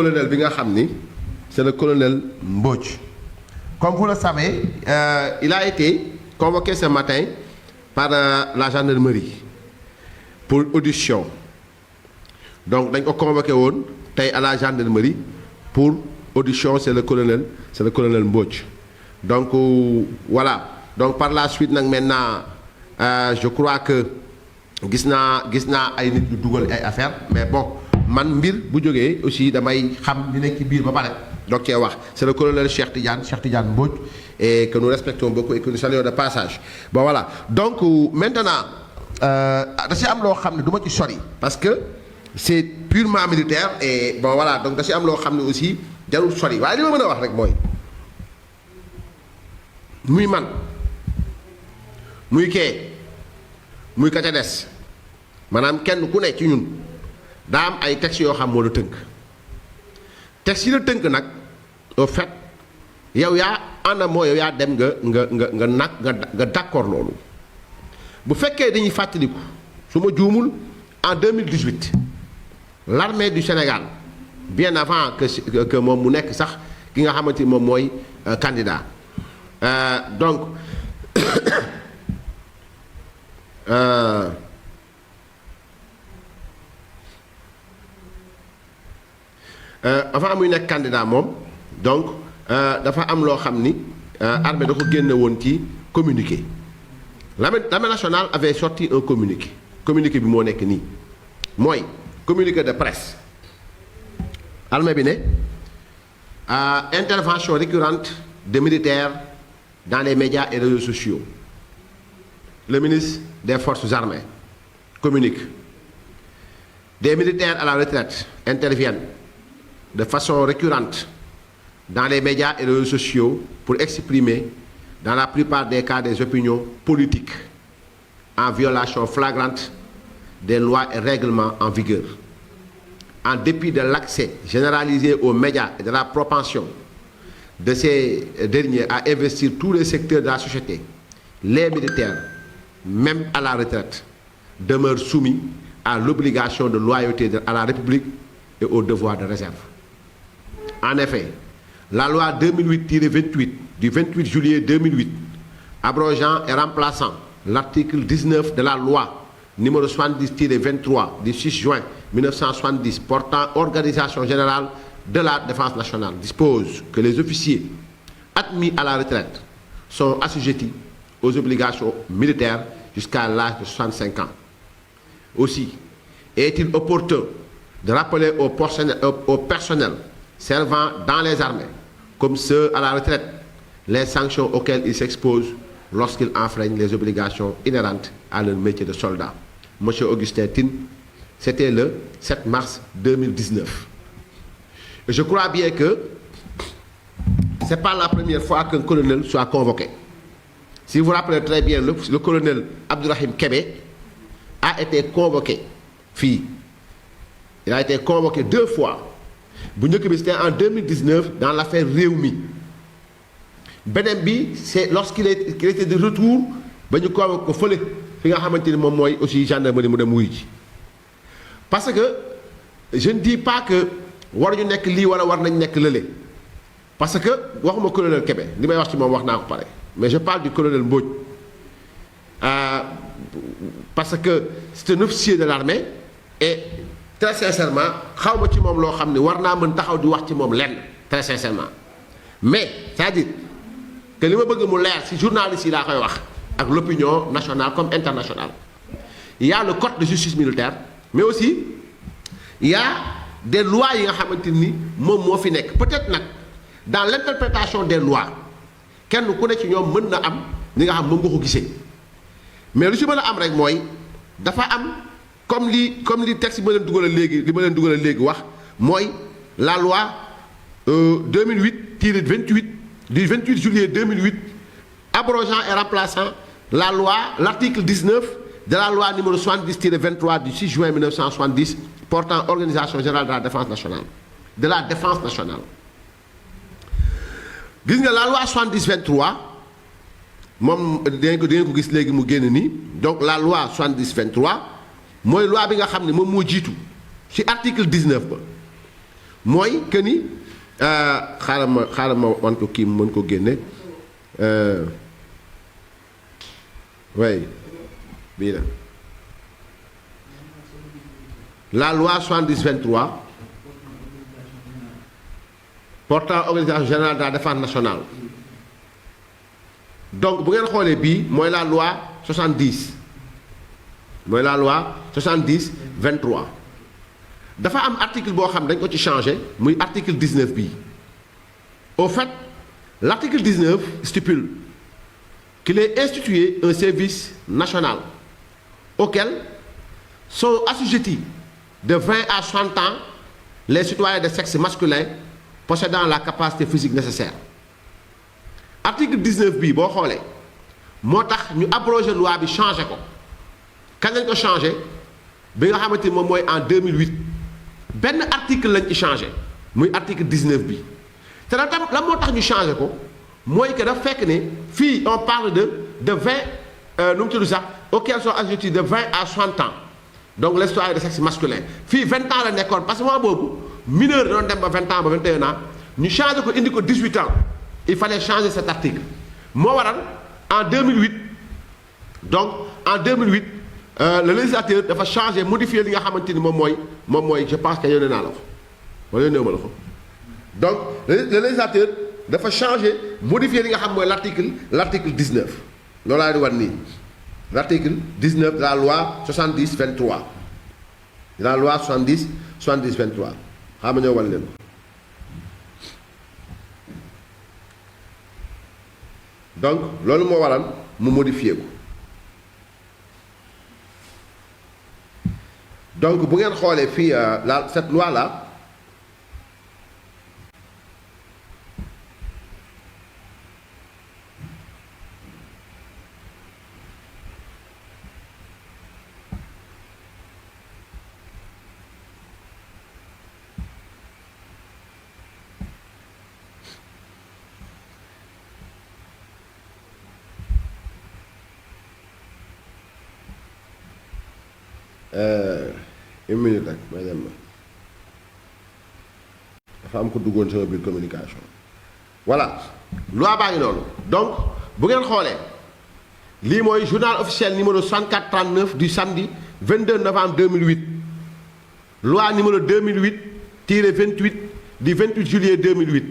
colonel bi nga xam ni c'est le colonel Mbodj. Comme vous le savez, il a été convoqué ce matin par la gendarmerie pour audition. Donc dañ ko convoqué woon tey à la gendarmerie pour audition, c'est le colonel Mbodj. Donc voilà. Donc par la suite nag maintenant je crois que gis naa ay nit yu dugal ay affaires, mais bon man mbir bu jógee aussi damay xam li nekk ci biir ba pare donc cee wax. C'est le colonel Cheikh Tidiane Mbodj, et que nous respectons beaucoup et que nous saluons de passage. Bon voilà. Donc maintenant da ci am loo xam ne du ma ci sori parce que c'est purement militaire et bon voilà, donc da ci am loo xam ne aussi jarul sori waaye li ma mën a wax rek mooy muy man muy kee muy ka ca des maanaam kenn ku ne ci ñun daa am ay textes yoo xam moo la tënk textes yi la tënk nag au fait yow yaa ànd moo yow yaa dem nga d'accord loolu. Bu fekkee dañuy fàttaliku su ma juumul en 2018 l'armée du Sénégal bien avant que moom mu nekk sax ki nga xamante ni moom mooy candidat donc avant muy nekk candidat moom donc dafa am loo xam ni armée da ko génne woon ci communiqué. L'armée nationale avait sorti un communiqué bi moo nekk nii mooy communiqué de presse. Armée bi ne intervention récurrente de militaires dans les médias et réseaux sociaux. Le ministre des Forces armées communique. Des militaires à la retraite interviennent de façon récurrente dans les médias et réseaux sociaux pour exprimer, dans la plupart des cas, des opinions politiques en violation flagrante des lois et règlements en vigueur. En dépit de l'accès généralisé aux médias et de la propension de ces derniers à investir tous les secteurs de la société, les militaires, même à la retraite, demeurent soumis à l'obligation de loyauté à la République et au devoir de réserve. En effet, la loi 2008-28 du 28 juillet 2008, abrogeant et remplaçant l'article 19 de la loi numéro 70-23 du 6 juin 1970 portant organisation générale de la défense nationale, dispose que les officiers admis à la retraite sont assujettis aux obligations militaires jusqu'à l'âge de 65 ans. Aussi, est-il opportun de rappeler au personnel servant dans les armées, comme ceux à la retraite, les sanctions auxquelles ils s'exposent lorsqu'ils enfreignent les obligations inhérentes à leur métier de soldat. Monsieur Augustin Tine, c'était le 7 mars 2019. Et je crois bien que ce n'est pas la première fois qu'un colonel soit convoqué. Si vous vous rappelez très bien, le colonel Abdourahim Kébé a été convoqué. Il a été convoqué 2 fois. C'était en 2019 dans l'affaire Réumi. Benembi, c'est lorsqu'il était de retour, il a été convoqué aussi gendarmerie. Parce que je ne dis pas que war ñu nekk lii wala war nañ nekk lële parce que waxuma colonel Kébé li may wax ci moom wax naa ko pare mais je parle du colonel Mbodj parce que c'est un officier de l'armée et très sincèrement xaw ma ci moom loo xam ne war naa mën taxaw di wax ci moom lenn très sincèrement mais c'est-à-dire que li ma bëgg mu leer ci journalistes yi laa koy wax ak l'opinion nationale comme internationale. Il y a le code de justice militaire mais aussi il y a des lois yi nga xamante ni moom moo fi nekk peut-être nag dans l'interprétation des lois kenn ku ne ci ñoom mën na am li nga xam moom nga ko gisee mais lu ci mën a am rek mooy dafa am comme li texte bi ma leen dugalal léegi wax mooy la loi 2008-28 du 28 juillet 2008 abrogeant et remplaçant l'article 19 de la loi numéro 70-23 du 6 juin 1970 portant organisation générale de la défense nationale. Gis nga la loi 70-23 moom dinañ ko gis léegi mu génn nii donc la loi 70-23 mooy loi bi nga xam ne moom moo jiitu ci article 19 ba mooy que ni xaaral ma wan ko kii mën ko génne oui bii la loi 70-23 portant organisation générale de la défense nationale donc bu ngeen xoolee bii mooy la loi 70 mooy la loi 70-23 dafa am article boo xam dañ ko ci changé muy article 19 bii au fait l'article 19 stipule qu'il est institué un service national auquel sont assujettis de 20 à 60 ans les citoyens de sexe masculin possédant la capacité physique nécessaire. Article 19 bii boo xoolee moo tax ñu abrogé loi bi changé ko kañ lañ ko changé bi nga xamante ni moom mooy en 2008 benn article lañ ci changé muy article 19 bi te la moo tax ñu changé ko mooy que dafa fekk ne fii on parle de 20 nu mu tudd sax auxquels sont assujettis de 20 à 60 ans donc les citoyens de sexe masculin fii 20 ans la nekkoon parce que moment boobu mineur doon dem ba 20 ans ba 21 ans ñu changé ko indi ko 18 ans il fallait changer cet article moo waral en 2008 donc en 2008 le législateur dafa changé modifier li nga xamante ni moom mooy je pense que yónnee naa la ko wala yónnee ma la ko donc le législateur dafa changé modifier li nga xam mooy l'article 19 loolu laa di wan nii l'article 19 de la loi 70-23 de la loi 70-23 xam nga ñëw wan leen ko donc loolu moo waral mu modifier ko donc bu ngeen xoolee fii cette loi là une minute rek may dem na dafa am ko duggoon sama biir communication voilà loi baa ngi noonu donc bu ngeen xoolee lii mooy journal officiel numéro 64-39 du samedi 22 novembre 2008 loi numéro 2008-28 du 28 juillet 2008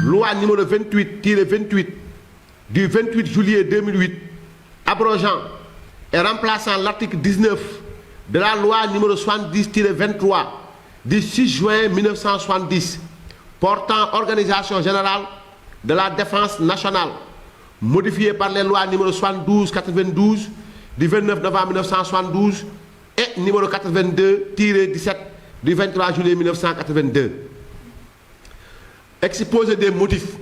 loi numéro 28-28 du 28 juillet 2008 abrogeant et remplaçant l'article 19 de la loi numéro 70-23 du 6 juin 1970 portant organisation générale de la défense nationale, modifiée par les lois numéro 72-92 du 29 novembre 1972 et numéro 82-17 du 23 juillet 1982. Exposé des motifs.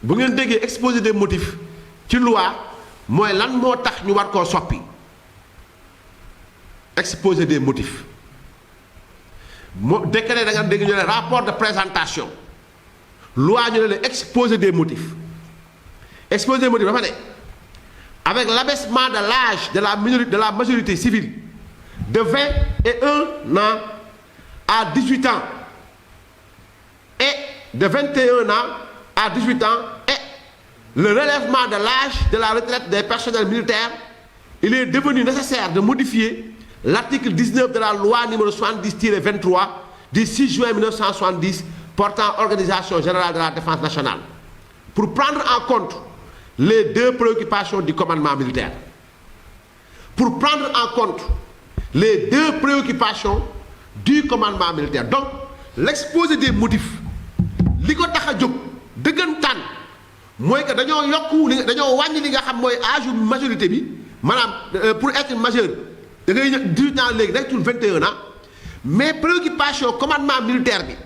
Bu ngeen déggee exposé des motifs ci loi mooy lan moo tax ñu war koo soppi exposé des motifs moo décret da nga dégg ñu ne rapport de présentation loi ñu ne la exposé des motifs exposé des motifs dafa ne avec l'abaissement de l'âge de la majorité civile de 21 ans à 18 ans et de 21 ans à 18 ans et le relèvement de l'âge de la retraite des personnels militaires, il est devenu nécessaire de modifier l'article 19 de la loi numéro 70-23 du 6 juin 1970 portant organisation générale de la défense nationale pour prendre en compte les deux préoccupations du commandement militaire. Pour prendre en compte les deux préoccupations du commandement militaire. Donc, l'exposé des motifs, li ko tax a jóg dëggantaan mooy que dañoo yokku dañoo wàññi li nga xam mooy âge majorité bi maanaam pour être majeur da ngay 18 ans léegi nekkatul 21 ans mais préoccupation commandement militaire bi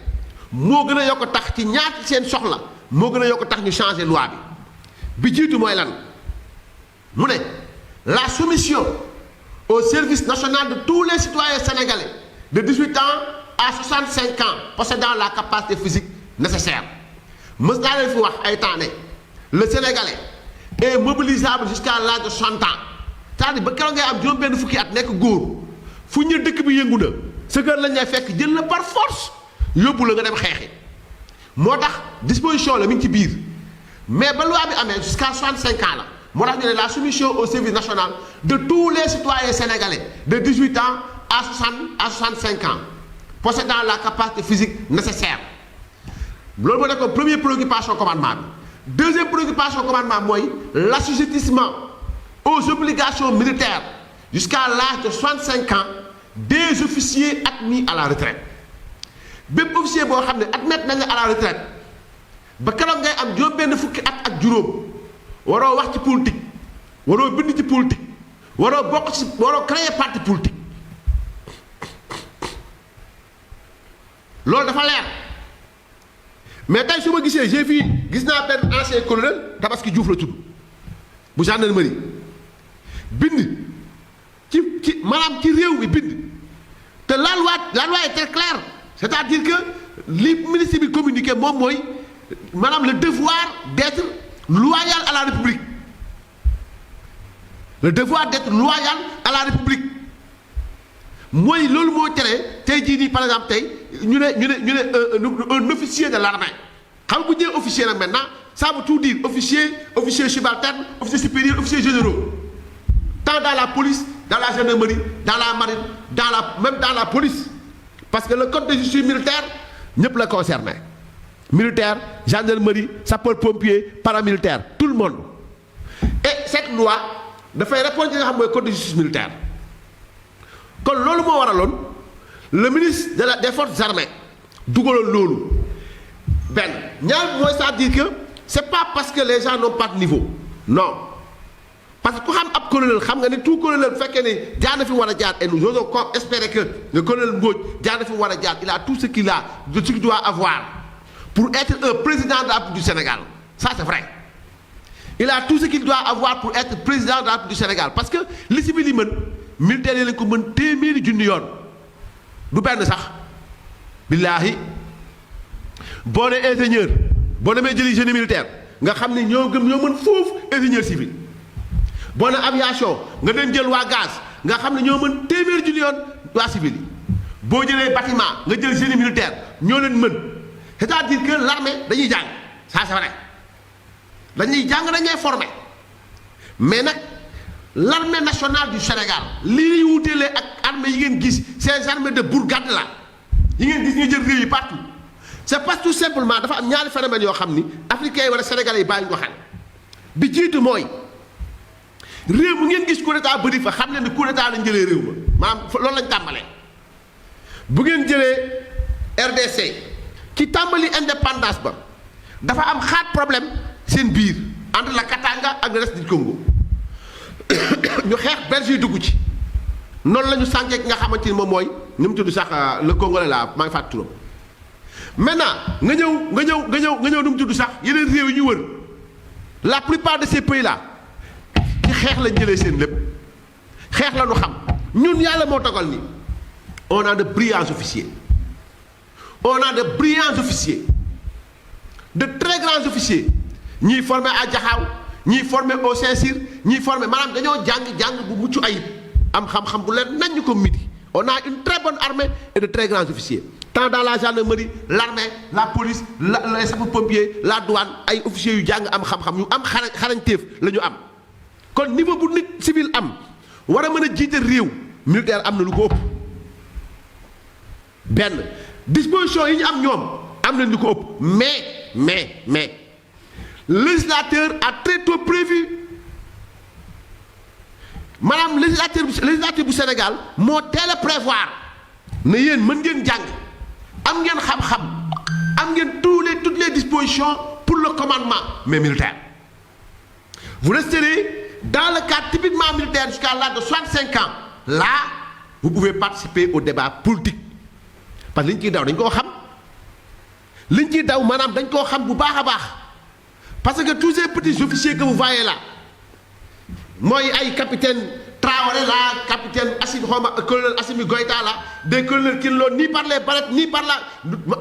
moo gën a yokk tax ci ñaati seen soxla moo gën a yokk tax ñu changer loi bi jiitu mooy lan mu ne la soumission au service national de tous les citoyens sénégalais de 18 ans à 65 ans possédant la capacité physique nécessaire mës naa leen fi wax ay temps ne le Sénégalais est mobilisable jusqu'à l'âge de 60 ans c'est-à-dire ba keroog ngay am juróom benn fukki at nekk góor fu ñu dëkk bi yëngu na sa kër lañ lay fekk jël la par force yóbbu la nga dem xeexi moo tax disposition la mi ngi ci biir mais ba loi bi amee jusqu'à 65 ans la moo tax ñu ne la soumission au service national de tous les citoyens sénégalais de 18 ans à 65 ans possédant la capacité physique nécessaire loolu moo nekkoon première préoccupation commandement bi deuxième préoccupation commandement mooy l'assujettissement aux obligations militaires jusqu'à l'âge de 65 ans des officiers admis à la retraite bépp officier boo xam ne admettre nañ la à la retraite ba keroog ngay am juróom benn fukki at ak juróom waroo wax ci politique waroo bind ci politique waroo bokk ci waroo créer parti politique loolu dafa leer mais tey su ma gisee j'ai vu gis naa benn ancien colonel Tabaski Diouf la tudd bu gendarmerie bind ci maanaam ci réew mi bind te la loi est très claire c'est-à-dire que li ministre bi communiqué moom mooy maanaam le devoir d'être loyal à la République le devoir d'être loyal à la République mooy loolu moo tere tey jii nii par exemple tey ñu ne un officier de l'armée xam nga bu ñu nee officier nag maintenant ça veut tout dire officier subalterne officier supérieur officier généraux tant dans la police dans la gendarmerie dans la marine même dans la police parce que le code de justice militaire ñëpp la concerné militaire gendarmerie sapeur-pompier paramilitaire tout le monde et cette loi dafay répondre ci nga xam mooy code de justice militaire kon loolu moo waraloon le ministre des forces armées dugaloon loolu benn ñaar mooy c'est-à-dire que c'est pas parce que les gens n'ont pas de niveau non parce que ku xam ab colonel xam nga ne tout colonel bu fekkee ne jaar na fi mu war a jaar et nous osons espérer que le colonel Mbodj jaar na fi mu war a jaar il a tout ce qu'il doit avoir pour être un président de la République du Sénégal ça c'est vrai il a tout ce qu'il doit avoir pour être président de la République du Sénégal parce que li civil yi mën militaire yi lañ ko mën téeméeri junni yoon du benn sax billaahi boo ne ingénieur boo demee jëli génie militaire nga xam ne ñoo mën foofu ingénieur civil boo ne aviation nga dem jël waa gaz nga xam ne ñoo mën téeméeri junni yoon waa civil yi boo jëlee bâtiment nga jël génie militaire ñoo leen mën c'est-à-dire que l'armée dañuy jàng ça c'est vrai dañuy jàng dañuy former mais nag l'armée nationale du Sénégal lii wutelee ak armée yi ngeen gis ces armées de bourgade là yi ngeen gis ñu jël réew yi partout c'est parce que tout simplement dafa am ñaari phénomène yoo xam ni africains yi wala sénégalais yi bàyyi ñu ko xel bi jiitu mooy réew mu ngeen gis coup d'état bëri fa xam leen ni coup d'état lañ jëlee réew ma maanaam loolu lañ tàmbalee bu ngeen jëlee RDC ci tàmbali indépendance ba dafa am xaat problème seen biir entre la Katanga ak le reste du Congo ñu xeex belge yi dugg ci noonu la ñu sànkee ki nga xamante ni moom mooy ni mu tudd sax le Congolais la maa ngi fàttali turam maintenant nga ñëw nu mu tudd sax yeneen réew yi ñu wër la plupart de ces pays là ci xeex lañ jëlee seen lépp xeex la ñu xam ñun yàlla moo togal ni on a de brillants officiers on a de brillants officiers de très grands officiers ñii formés à Diakhao ñii formés au Saint-Cyr ñii formés maanaam dañoo jàng bu mucc ayib am xam-xam bu leen nañ ñu ko midi on a une très bonne armée et de très grands officiers tant dans la gendarmerie l'armée la police les sapeurs-pompiers la douane ay officiers yu jàng am xam-xam yu am xarañteef la ñu am kon niveau bu nit civil am war a mën a jiite réew militaire am na lu ko ëpp benn disposition yi ñu am ñoom am na lu ko ëpp mais législateur a très tôt prévu maanaam législateur bu Sénégal moo teel a prévoir ne yéen mën ngeen jàng am ngeen xam-xam am ngeen toutes les dispositions pour le commandement mais militaire vous resterez dans le cadre typiquement militaire jusqu'à l'âge de 65 ans là vous pouvez participer au débat politique parce que liñ ciy daw dañ koo xam liñ ciy daw maanaam dañ koo xam bu baax a baax parce que tous ces petits officiers que vous voyez là mooy ay capitaine Traoré là capitaine colonel Assimi Goïta là des colonels qui l'ont ni par les barrettes ni par là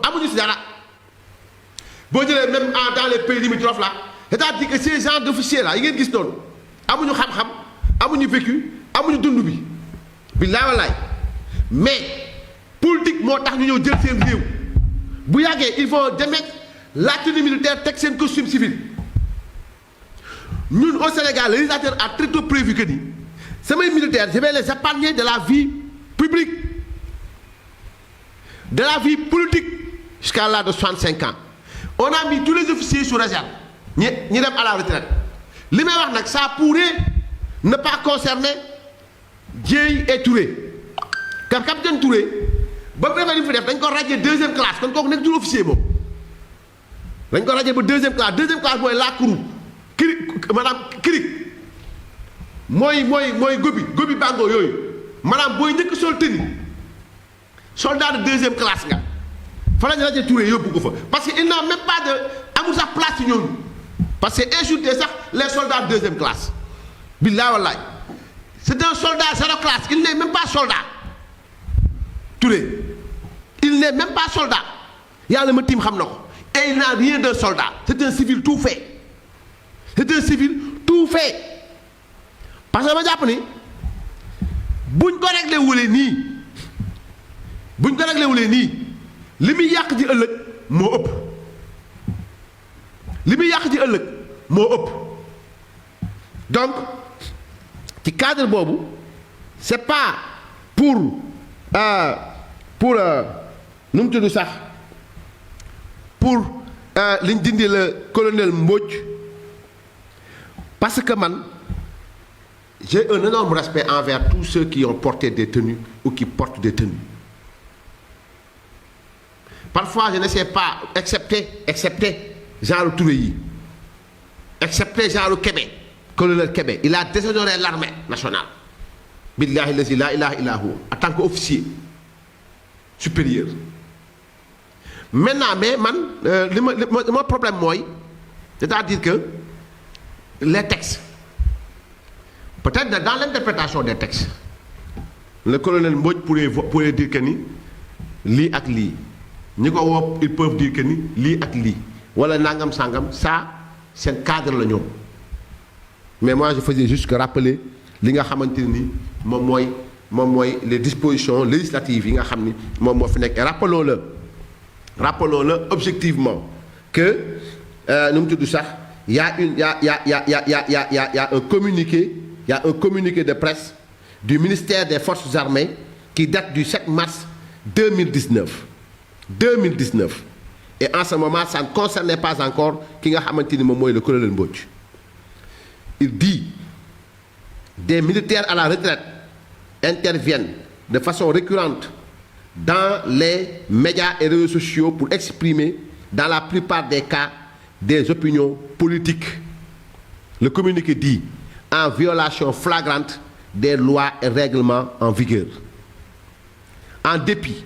amuñu si dara boo jëlee même dans les pays limitrophes là c'est-à-dire que ces gens d'officiers là yi ngeen gis noonu amuñu xam-xam amuñu vécu amuñu dund bi billaay wallaay mais politique moo tax ñu ñëw jël seen réew bu yàggee il faut démettre la tenue militaire teg seen costume civil ñun au Sénégal le législateur a très tôt prévu que ni samay militaires je vais les épargner de la vie publique de la vie politique jusqu'à l'âge de 65 ans on a mis tous les officiers sous réserve ñi dem à la retraite li may wax nag ça pourrait ne pas concerner Dièye et Touré car capitaine Touré ba préfet li mu fi def dañ ko radier deuxième classe kon kooku nekk du officier moom dañ ko radier ba deuxième classe mooy laakourou kiri maanaam kirik mooy gobi bango yooyu maanaam booy njëkk sol tenue soldat de deuxième classe nga fa lañ radier Touré yóbbu ko fa parce que il n'a même pas de amul sax place ci ñooñu parce que insulté sax les soldats de deuxième classe billaay wallaay c'est un soldat zéro classe il n'est même pas soldat Touré il n'est même pas soldat yàlla ma tiim xam na ko et il n'a rien d'un soldat c'est un civil tout fait parce que ma jàpp ni buñ ko réglé wulee nii li muy yàq ji ëllëg moo ëpp donc ci cadre boobu c'est pas pour nu mu tudd sax pour liñ dindi le colonel Mbodj parce que man j'ai un énorme respect envers tous ceux qui ont porté des tenues ou qui portent des tenues parfois je ne sais pas excepté genre Touré yi excepté genre Kébé colonel Kébé il a déshonoré l'armée nationale billahi lazi la ilaha illa hu en tant qu'officier supérieur maintenant mais man mon problème mooy c'est-à-dire que les textes peut-être dans l'interprétation des textes le colonel Mbodj pourrait dire que ni lii ak lii ñi ko woo ils peuvent dire que ni lii ak lii wala nangam sangam ça seen cadre la ñoom mais moi je faisais juste que rappeler li nga xamante ni moom mooy les dispositions législatives yi nga xam ni moom moo fi nekk et rappelons-le objectivement que nu mu tudd sax y a un communiqué de presse du ministère des Forces armées qui date du 7 mars 2019 et en ce moment ça ne concernait pas encore ki nga xamante ni moom mooy le colonel Mbodj il dit des militaires à la retraite interviennent de façon récurrente dans les médias et réseaux sociaux pour exprimer dans la plupart des cas des opinions politiques. Le communiqué dit en violation flagrante des lois et règlements en vigueur. En dépit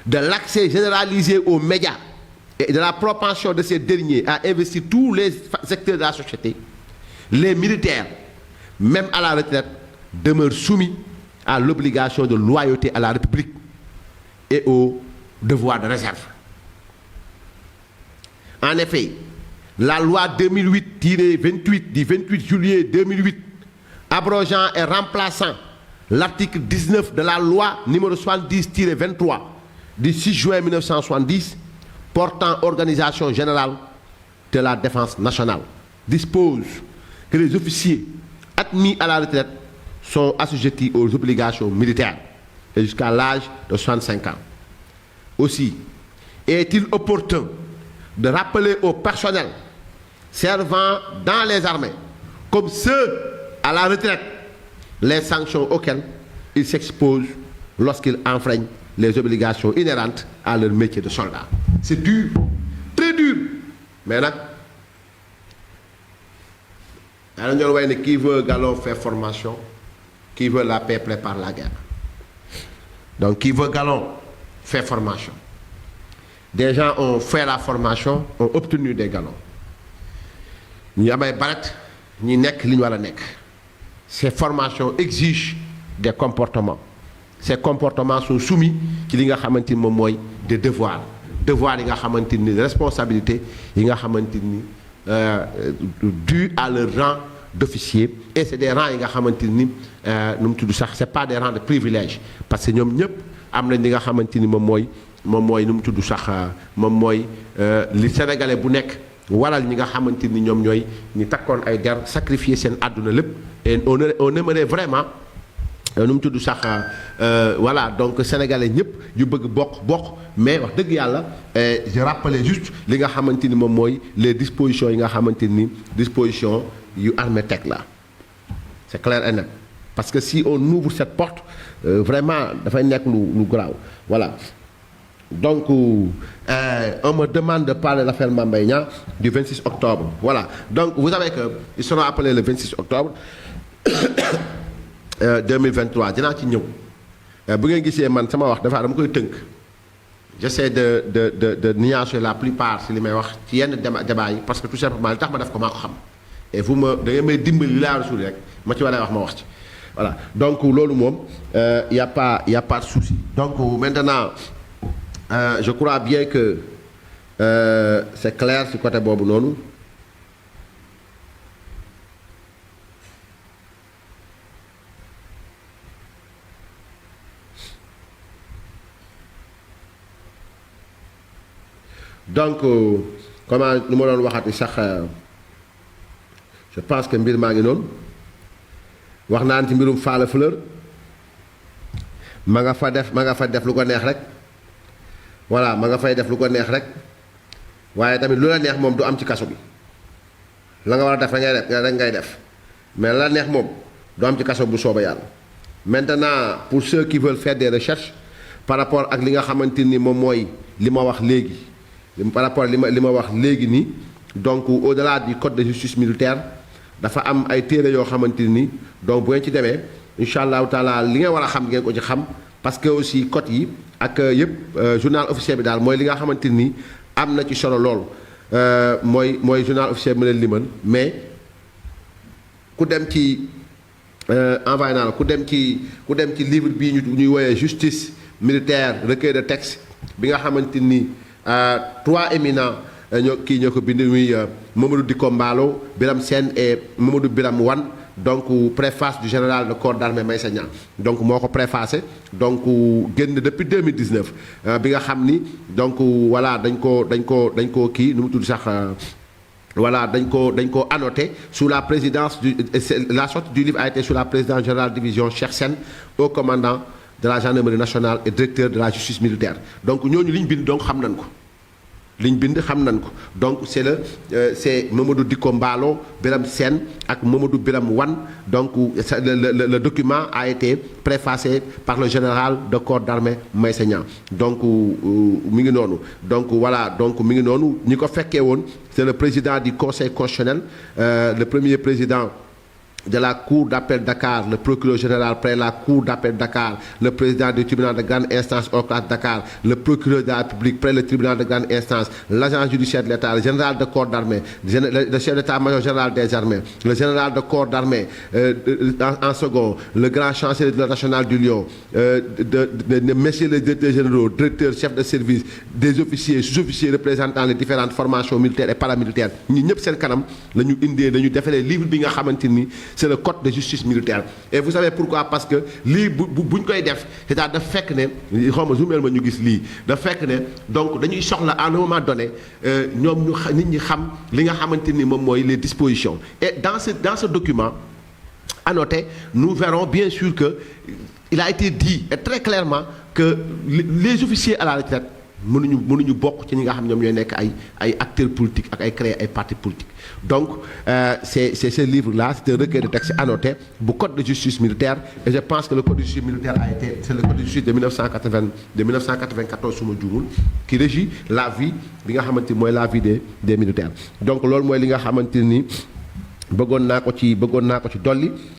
de l'accès généralisé aux médias et de la propension de ces derniers à investir tous les secteurs de la société, les militaires, même à la retraite, demeurent soumis à l'obligation de loyauté à la République et au devoir de réserve. En effet, la loi 2008-28 du 28 juillet 2008 abrogeant et remplaçant l'article 19 de la loi numéro 70-23 du 6 juin 1970 portant organisation générale de la défense nationale dispose que les officiers admis à la retraite sont assujettis aux obligations militaires et jusqu'à l'âge de 65 ans. Aussi, est-il opportun de rappeler au personnel servant dans les armées, comme ceux à la retraite, les sanctions auxquelles ils s'exposent lorsqu'ils enfreignent les obligations inhérentes à leur métier de soldat. C'est dur, très dur. Mais nag dañu doon wax ne qui veut galon fait formation, qui veut la paix prépare la guerre. Donc qui veut galon fait formation. Des gens ont fait la formation, ont obtenu des galons. ñu am ay baret ñi nekk li ñu war a nekk. Ces formations exigent des comportements. Ces comportements sont soumis ci li nga xamante ni moom mooy des devoirs yi nga xamante ni responsabilités yi nga xamante ni dû à leur rang d'officier et c'est des rangs yi nga xamante ni nu mu tudd sax c'est pas des rangs de privilège parce que ñoom ñëpp am nañ li nga xamante ni moom mooy moom mooy nu mu tudd sax moom mooy li sénégalais bu nekk waral ñi nga xamante ni ñoom ñooy ñi takkoon ay der sacrifier seen àdduna lépp et on aimerait vraiment nu mu tudd sax voilà donc sénégalais ñëpp yu bëgg bokk mais wax dëgg yàlla je rappelais juste li nga xamante ni moom mooy les dispositions yi nga xamante ni dispositions yu armée teg la c'est clair et net parce que si on ouvre cette porte vraiment dafay nekk lu graaw voilà. Donc, on me demande de parler de l'affaire Mame Mbaye Niang du 26 octobre. Voilà. Donc, vous savez qu'ils seront appelés le 26 octobre 2023. dinaa ci ñëw bu ngeen gisee man sama wax dafa dama koy tënk j'essaie de nuancer la plupart si li may wax ci yenn débat yi parce que tout simplement li tax ma def ko maa ko xam et vous ma da ngeen may dimbali li laa rasul rek ma ci war a wax ma wax ci voilà donc loolu moom y a pas de souci donc maintenant. Je crois bien que c'est clair ci côté boobu noonu donc comment nu ma doon waxati sax je pense que mbir maa ngi noonu wax naan ci mbirum Falla Fleur ma nga fa def lu ko neex rek. voilà ma nga fay def lu ko neex rek waaye tamit lu la neex moom du am ci kaso bi la nga war a def rek ngay def mais la neex moom du am ci kaso bu sooba yàlla. maintenant pour ceux qui veulent faire des recherches par rapport ak li nga xamante ni moom mooy li ma wax léegi par rapport li ma wax léegi nii donc au-delà du code de justice militaire dafa am ay téere yoo xamante ni donc bu ngeen ci demee incha allahu taala li nga war a xam ngeen ko ci xam parce que aussi code yi. ak yëpp journal officiel bi daal mooy li nga xamante ni am na ci solo loolu mooy journal officiel bi ma leen limal mais ku dem ci envoyé naa la ku dem ci livre bii ñuy woowee justice militaire recueil de texte bi nga xamante ni 3 éminents ñoo ko bind muy Mamadou Dicko Mballo Biram Sène et Mamadou Biram Wane donc préface du général de corps d'armée Meïssa Niang donc moo ko préfacé donc génn depuis 2019 bi nga xam ni donc voilà dañ ko kii nu mu tudd sax voilà dañ ko annoté sous la présidence la sortie du livre a été sous la présidence générale division Cheikh Sène au commandant de la gendarmerie nationale et directeur de la justice militaire donc ñooñu li ñu bind donc xam nañ ko. liñ bind xam nañ ko donc c'est Mamadou Dicko Mballo Biram Sène ak Mamadou Biram Wane donc le document a été préfacé par le général de corps d'armée Meïssa Niang donc mi ngi noonu donc voilà donc mi ngi noonu ñi ko fekkee woon c'est le président du conseil constitutionnel le premier président de la Cour d'appel Dakar, le procureur général près la Cour d'appel Dakar, le président du tribunal de grande instance hors classe Dakar, le procureur de la République près le tribunal de grande instance, l'agent judiciaire de l'État, le général de corps d'armée, le chef d'état-major général des armées, le général de corps d'armée en second, le grand chancelier de la nationale du Lion, messieurs les directeurs généraux, directeurs, chefs de service, des officiers, sous-officiers représentant les différentes formations militaires et paramilitaires. ñi ñëpp seen kanam la ñu indee dañu defalee livre bi nga xamante ni c'est le code de justice militaire et vous savez pourquoi parce que lii buñ koy def c'est-à-dire daf fekk ne xaw ma zoomeel ma ñu gis lii daf fekk ne donc dañuy soxla à un moment donné ñoom nit ñi xam li nga xamante ni moom mooy les dispositions et dans ce document annoté nous verrons bien sûr que il a été dit et très clairement que les officiers à la retraite mënuñu bokk ci ñi nga xam ñoom ñooy nekk ay acteurs politiques ak ay créer ay partis politiques donc c'est ce livre là c'est un recueil de textes annoté bu code de justice militaire et je pense que le code de justice militaire c'est le code de justice de 1994 su ma juumul qui régit la vie bi nga xamante ni mooy la vie des militaires donc loolu mooy li nga xamante ni bëggoon naa ko ci dolli